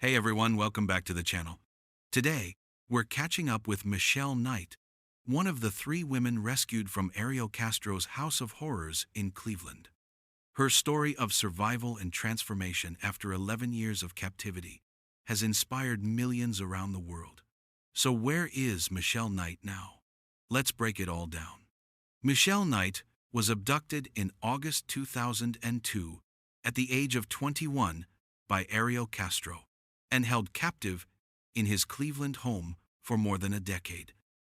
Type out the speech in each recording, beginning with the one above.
Hey everyone, welcome back to the channel. Today, we're catching up with Michelle Knight, one of the three women rescued from Ariel Castro's House of Horrors in Cleveland. Her story of survival and transformation after 11 years of captivity has inspired millions around the world. So where is Michelle Knight now? Let's break it all down. Michelle Knight was abducted in August 2002 at the age of 21 by Ariel Castro and held captive in his Cleveland home for more than a decade,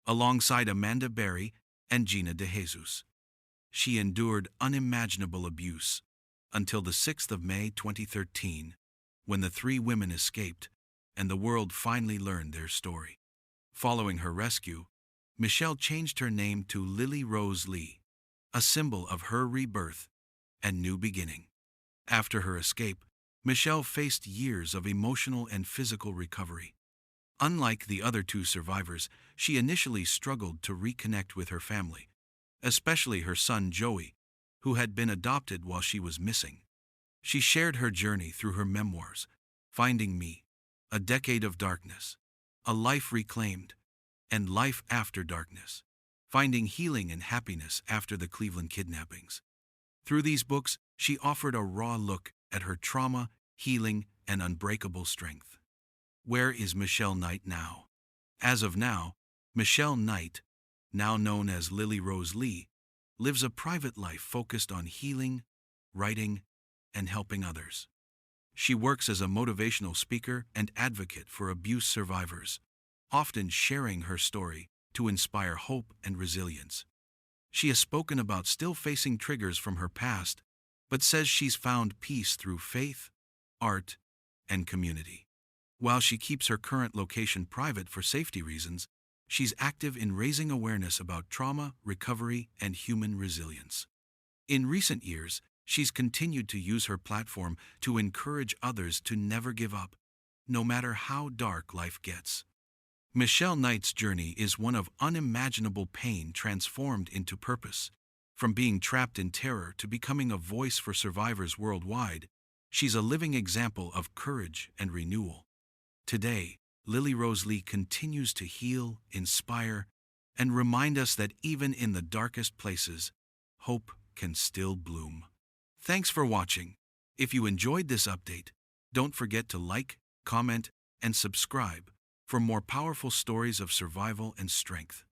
alongside Amanda Berry and Gina DeJesus. She endured unimaginable abuse until the 6th of May 2013, when the three women escaped and the world finally learned their story. Following her rescue, Michelle changed her name to Lily Rose Lee, a symbol of her rebirth and new beginning. After her escape, Michelle faced years of emotional and physical recovery. Unlike the other two survivors, she initially struggled to reconnect with her family, especially her son Joey, who had been adopted while she was missing. She shared her journey through her memoirs, Finding Me, A Decade of Darkness, A Life Reclaimed, and Life After Darkness, Finding Healing and Happiness After the Cleveland Kidnappings. Through these books, she offered a raw look at her trauma, healing, and unbreakable strength. Where is Michelle Knight now? As of now, Michelle Knight, now known as Lily Rose Lee, lives a private life focused on healing, writing, and helping others. She works as a motivational speaker and advocate for abuse survivors, often sharing her story to inspire hope and resilience. She has spoken about still facing triggers from her past, but says she's found peace through faith, art, and community. While she keeps her current location private for safety reasons, she's active in raising awareness about trauma, recovery, and human resilience. In recent years, she's continued to use her platform to encourage others to never give up, no matter how dark life gets. Michelle Knight's journey is one of unimaginable pain transformed into purpose. From being trapped in terror to becoming a voice for survivors worldwide, she's a living example of courage and renewal. Today, Lily Rose Lee continues to heal, inspire, and remind us that even in the darkest places, hope can still bloom. Thanks for watching. If you enjoyed this update, don't forget to like, comment, and subscribe for more powerful stories of survival and strength.